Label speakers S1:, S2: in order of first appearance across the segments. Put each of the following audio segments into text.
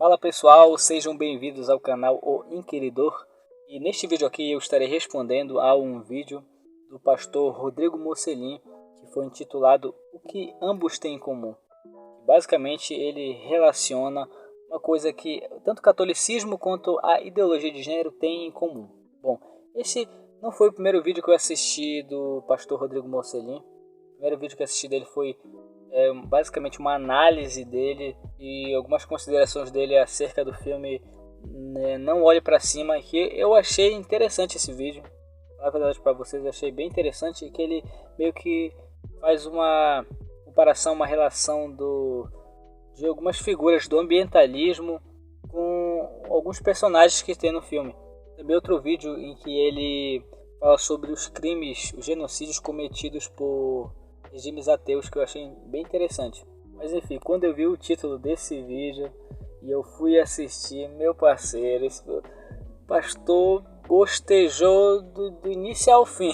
S1: Fala pessoal, sejam bem-vindos ao canal O Inquiridor. E neste vídeo aqui eu estarei respondendo a um vídeo do pastor Rodrigo Mocelin, que foi intitulado O que ambos têm em comum. Basicamente ele relaciona uma coisa que tanto o catolicismo quanto a ideologia de gênero têm em comum. Bom, esse não foi o primeiro vídeo que eu assisti do pastor Rodrigo Mocelin. O primeiro vídeo que eu assisti dele foi basicamente uma análise dele e algumas considerações dele acerca do filme Não Olhe Pra Cima, que eu achei interessante esse vídeo. Na verdade, para vocês, eu achei bem interessante que ele meio que faz uma comparação, uma relação de algumas figuras do ambientalismo com alguns personagens que tem no filme. Também outro vídeo em que ele fala sobre os crimes, os genocídios cometidos por regimes ateus, que eu achei bem interessante. Mas enfim, quando eu vi o título desse vídeo e eu fui assistir, meu parceiro, esse pastor bostejou do início ao fim.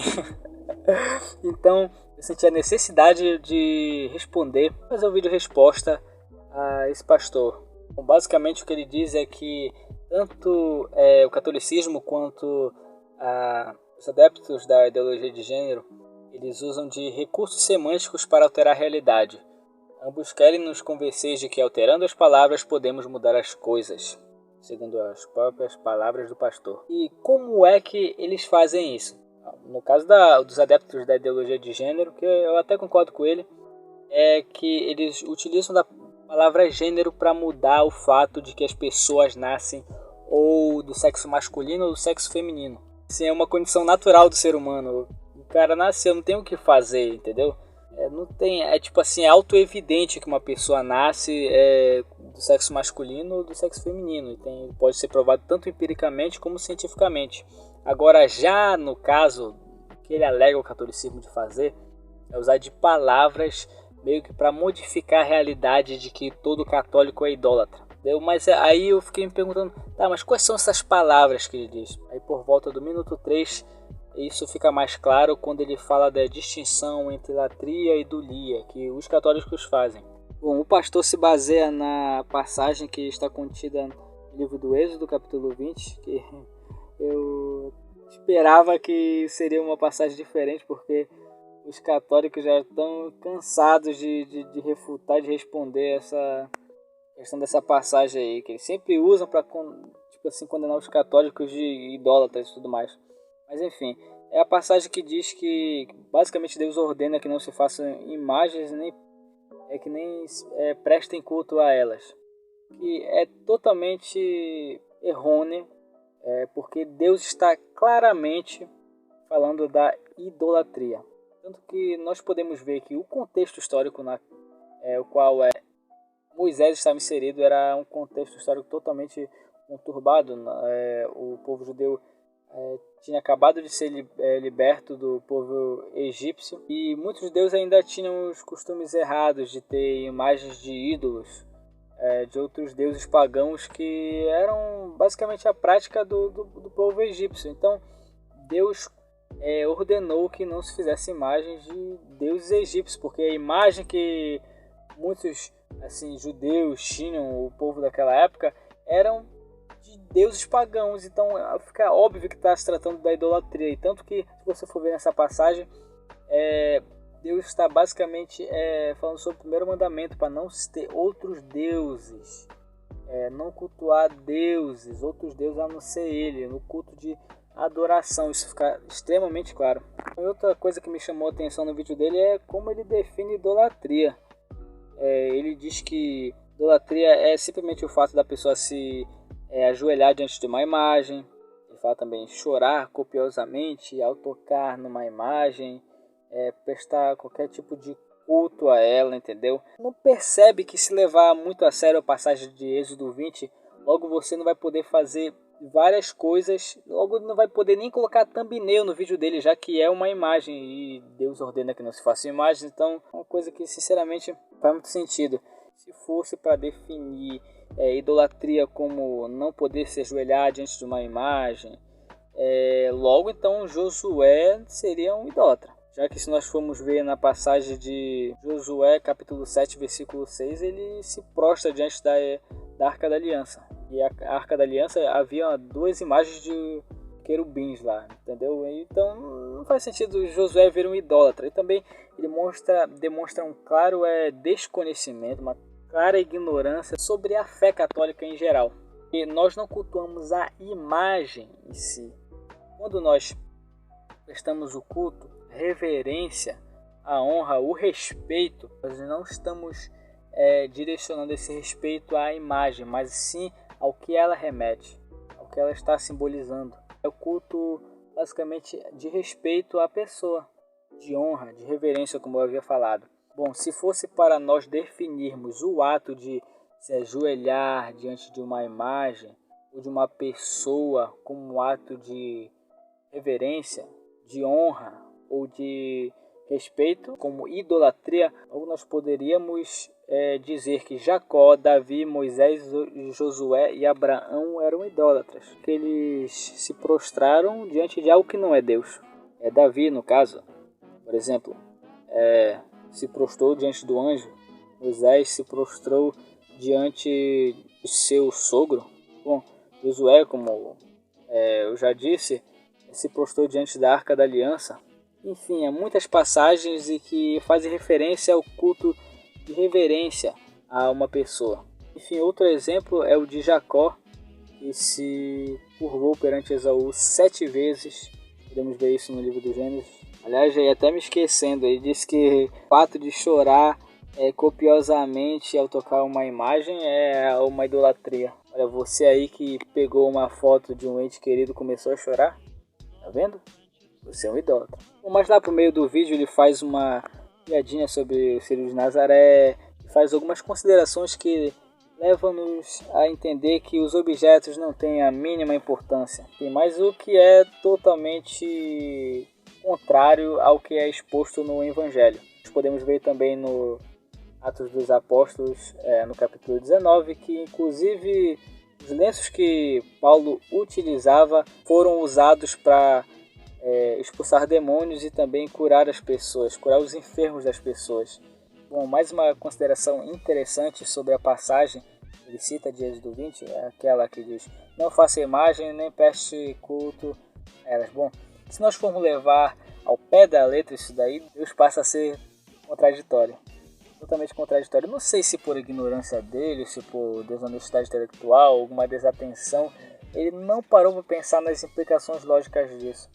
S1: Então eu senti a necessidade de responder, fazer um vídeo resposta a esse pastor. Bom, basicamente o que ele diz é que tanto o catolicismo quanto os adeptos da ideologia de gênero, eles usam de recursos semânticos para alterar a realidade. Ambos querem nos convencer de que alterando as palavras podemos mudar as coisas, segundo as próprias palavras do pastor. E como é que eles fazem isso? No caso dos adeptos da ideologia de gênero, que eu até concordo com ele, é que eles utilizam da palavra gênero para mudar o fato de que as pessoas nascem ou do sexo masculino ou do sexo feminino. Assim, é uma condição natural do ser humano. O cara nasceu, não tem o que fazer, entendeu? Não tem, tipo assim, é auto-evidente que uma pessoa nasce do sexo masculino ou do sexo feminino. Pode ser provado tanto empiricamente como cientificamente. Agora, já no caso que ele alega o catolicismo de fazer, é usar de palavras meio que para modificar a realidade de que todo católico é idólatra. Entendeu? Mas aí eu fiquei me perguntando, tá, mas quais são essas palavras que ele diz? Aí por volta do minuto 3, isso fica mais claro quando ele fala da distinção entre latria e dulia, que os católicos fazem. Bom, o pastor se baseia na passagem que está contida no livro do Êxodo, capítulo 20, que eu esperava que seria uma passagem diferente, porque os católicos já estão cansados de refutar, de responder essa questão dessa passagem aí, que eles sempre usam para tipo assim, condenar os católicos de idólatras e tudo mais. Mas enfim, é a passagem que diz que basicamente Deus ordena que não se façam imagens, nem prestem culto a elas. Que é totalmente errôneo, porque Deus está claramente falando da idolatria. Tanto que nós podemos ver que o contexto histórico o qual Moisés estava inserido era um contexto histórico totalmente conturbado. O povo judeu tinha acabado de ser liberto do povo egípcio e muitos judeus ainda tinham os costumes errados de ter imagens de ídolos, de outros deuses pagãos, que eram basicamente a prática do povo egípcio. Então Deus ordenou que não se fizesse imagens de deuses egípcios, porque a imagem que muitos judeus tinham, o povo daquela época, eram de deuses pagãos. Então fica óbvio que está se tratando da idolatria. E tanto que, se você for ver nessa passagem, Deus está basicamente falando sobre o primeiro mandamento, para não se ter outros deuses, não cultuar outros deuses a não ser ele, no culto de adoração. Isso fica extremamente claro. E outra coisa que me chamou a atenção no vídeo dele é como ele define idolatria. Ele diz que idolatria é simplesmente o fato da pessoa se ajoelhar diante de uma imagem. Ele fala também chorar copiosamente ao tocar numa imagem, prestar qualquer tipo de culto a ela, entendeu? Não percebe que, se levar muito a sério a passagem de Êxodo 20, logo você não vai poder fazer várias coisas, logo não vai poder nem colocar thumbnail no vídeo dele, já que é uma imagem e Deus ordena que não se faça imagens. Então é uma coisa que sinceramente faz muito sentido. Se fosse para definir idolatria como não poder se ajoelhar diante de uma imagem, logo então Josué seria um idólatra, já que, se nós formos ver na passagem de Josué capítulo 7 versículo 6, ele se prostra diante da Arca da Aliança. E a Arca da Aliança havia 2 imagens de querubins lá, entendeu? Então não faz sentido Josué vir um idólatra. E também ele demonstra um claro desconhecimento, uma clara ignorância sobre a fé católica em geral. E nós não cultuamos a imagem em si. Quando nós prestamos o culto, a reverência, a honra, o respeito, nós não estamos direcionando esse respeito à imagem, mas sim ao que ela remete, ao que ela está simbolizando. É o culto basicamente de respeito à pessoa, de honra, de reverência, como eu havia falado. Bom, se fosse para nós definirmos o ato de se ajoelhar diante de uma imagem ou de uma pessoa como um ato de reverência, de honra ou de respeito, como idolatria, ou nós poderíamos dizer que Jacó, Davi, Moisés, Josué e Abraão eram idólatras, que eles se prostraram diante de algo que não é Deus. Davi, no caso, por exemplo, se prostrou diante do anjo. Moisés se prostrou diante de seu sogro. Bom, Josué, como eu já disse, se prostrou diante da Arca da Aliança. Enfim, há muitas passagens e que fazem referência ao culto de reverência a uma pessoa. Enfim, outro exemplo é o de Jacó, que se curvou perante Esaú 7 vezes. Podemos ver isso no livro do Gênesis. Aliás, já ia até me esquecendo, ele disse que o fato de chorar copiosamente ao tocar uma imagem é uma idolatria. Olha, você aí que pegou uma foto de um ente querido e começou a chorar, tá vendo? Você é um idólatra. Bom, mas lá pro meio do vídeo ele faz uma piadinha sobre o Círio de Nazaré, faz algumas considerações que levam-nos a entender que os objetos não têm a mínima importância, mas o que é totalmente contrário ao que é exposto no Evangelho. Nós podemos ver também no Atos dos Apóstolos, no capítulo 19, que inclusive os lenços que Paulo utilizava foram usados para expulsar demônios e também curar as pessoas, curar os enfermos das pessoas. Bom, mais uma consideração interessante sobre a passagem que ele cita de Êxodo 20, é aquela que diz: não faça imagem nem preste culto a elas. Bom, se nós formos levar ao pé da letra isso daí, Deus passa a ser contraditório. Totalmente contraditório. Não sei se por ignorância dele, se por desonestidade intelectual, alguma desatenção, ele não parou para pensar nas implicações lógicas disso.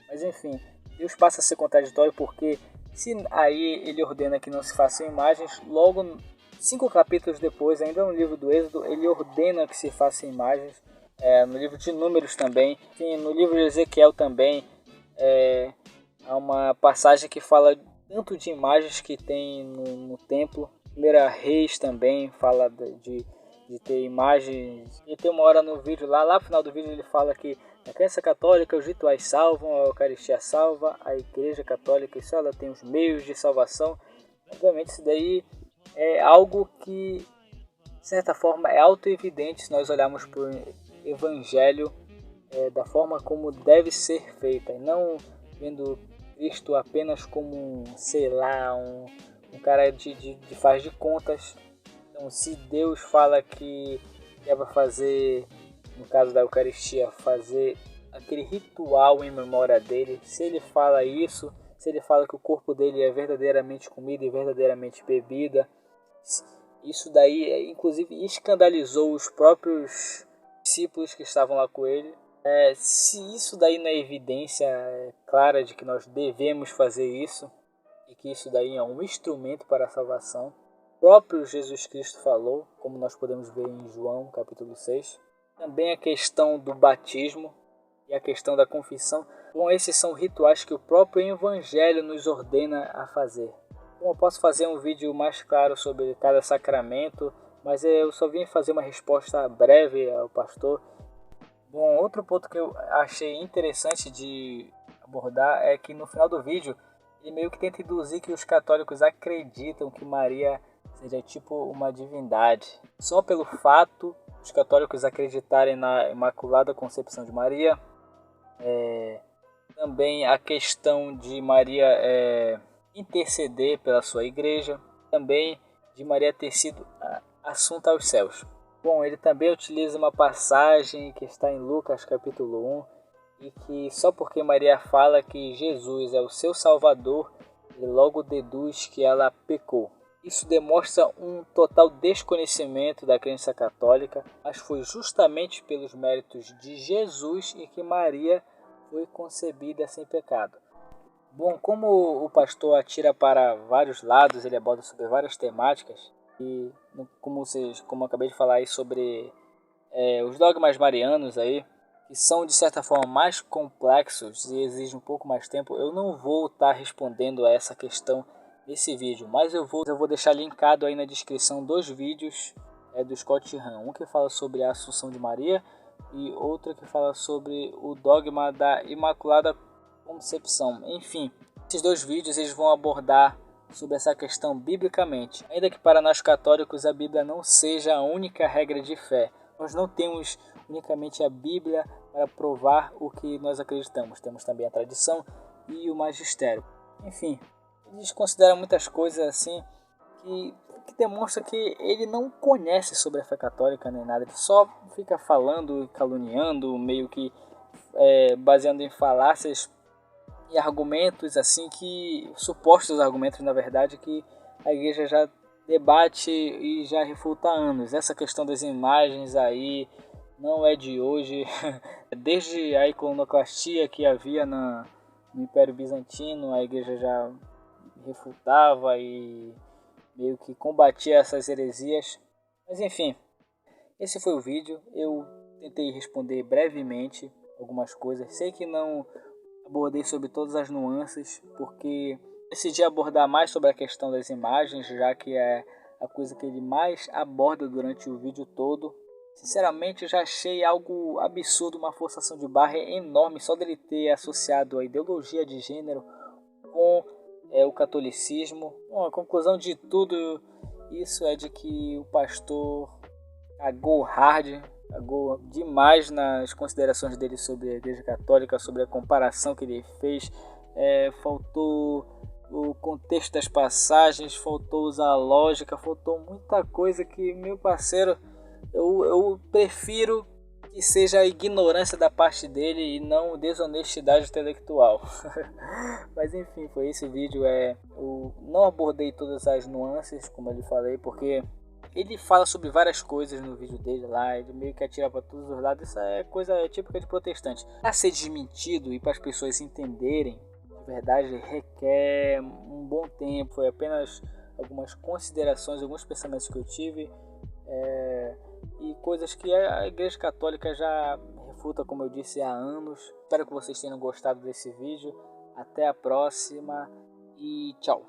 S1: Mas enfim, Deus passa a ser contraditório porque se aí ele ordena que não se façam imagens, logo 5 capítulos depois, ainda no livro do Êxodo, ele ordena que se façam imagens. No livro de Números também, enfim, no livro de Ezequiel também, há uma passagem que fala tanto de imagens que tem no templo. 1 Reis também fala de ter imagens. E tem uma hora no vídeo, lá no final do vídeo, ele fala que a crença católica, os rituais salvam, a Eucaristia salva, a Igreja Católica, isso ela tem os meios de salvação. Obviamente isso daí é algo que, de certa forma, é auto-evidente se nós olharmos para o Evangelho da forma como deve ser feita, e não vendo Cristo apenas como um cara de faz de contas. Então, se Deus fala que é para fazer, no caso da Eucaristia, fazer aquele ritual em memória dele, se ele fala isso, se ele fala que o corpo dele é verdadeiramente comida e verdadeiramente bebida, isso daí inclusive escandalizou os próprios discípulos que estavam lá com ele. Se isso daí não é evidência clara de que nós devemos fazer isso e que isso daí é um instrumento para a salvação, o próprio Jesus Cristo falou, como nós podemos ver em João capítulo 6. Também a questão do batismo e a questão da confissão. Bom, esses são rituais que o próprio Evangelho nos ordena a fazer. Bom, eu posso fazer um vídeo mais claro sobre cada sacramento, mas eu só vim fazer uma resposta breve ao pastor. Bom, outro ponto que eu achei interessante de abordar é que no final do vídeo ele meio que tenta induzir que os católicos acreditam que Maria seja tipo uma divindade. Só pelo fato dos católicos acreditarem na Imaculada Concepção de Maria, também a questão de Maria interceder pela sua igreja, também de Maria ter sido assunta aos céus. Bom, ele também utiliza uma passagem que está em Lucas capítulo 1 e que só porque Maria fala que Jesus é o seu Salvador, ele logo deduz que ela pecou. Isso demonstra um total desconhecimento da crença católica, mas foi justamente pelos méritos de Jesus e que Maria foi concebida sem pecado. Bom, como o pastor atira para vários lados, ele aborda sobre várias temáticas, e como eu acabei de falar aí sobre os dogmas marianos aí, que são de certa forma mais complexos e exigem um pouco mais tempo, eu não vou estar respondendo a essa questão nesse vídeo, mas eu vou deixar linkado aí na descrição dois vídeos do Scott Hahn, um que fala sobre a Assunção de Maria e outro que fala sobre o dogma da Imaculada Concepção. Enfim, esses dois vídeos eles vão abordar sobre essa questão biblicamente. Ainda que para nós católicos a Bíblia não seja a única regra de fé, nós não temos unicamente a Bíblia para provar o que nós acreditamos. Temos também a tradição e o magistério. Enfim, eles consideram muitas coisas assim que demonstra que ele não conhece sobre a fé católica nem nada. Ele só fica falando, caluniando, meio que baseando em falácias e argumentos assim que supostos argumentos na verdade que a igreja já debate e já refuta há anos. Essa questão das imagens aí não é de hoje. Desde a iconoclastia que havia no Império Bizantino, a igreja já refutava e meio que combatia essas heresias. Mas enfim, esse foi o vídeo. Eu tentei responder brevemente algumas coisas. Sei que não abordei sobre todas as nuances, porque decidi abordar mais sobre a questão das imagens, já que é a coisa que ele mais aborda durante o vídeo todo. Sinceramente, já achei algo absurdo, uma forçação de barra enorme, só dele ter associado a ideologia de gênero com o catolicismo. Bom, a conclusão de tudo isso é de que o pastor cagou hard, pagou demais nas considerações dele sobre a Igreja Católica, sobre a comparação que ele fez. Faltou o contexto das passagens, faltou usar a lógica, faltou muita coisa que, meu parceiro, eu prefiro que seja a ignorância da parte dele e não desonestidade intelectual. Mas enfim, foi esse vídeo. Eu não abordei todas as nuances, como eu lhe falei, porque ele fala sobre várias coisas no vídeo dele lá, ele meio que atira para todos os lados. Isso é coisa típica de protestante. Para ser desmentido e para as pessoas entenderem, de verdade, requer um bom tempo. Foi apenas algumas considerações, alguns pensamentos que eu tive e coisas que a Igreja Católica já refuta, como eu disse, há anos. Espero que vocês tenham gostado desse vídeo. Até a próxima e tchau!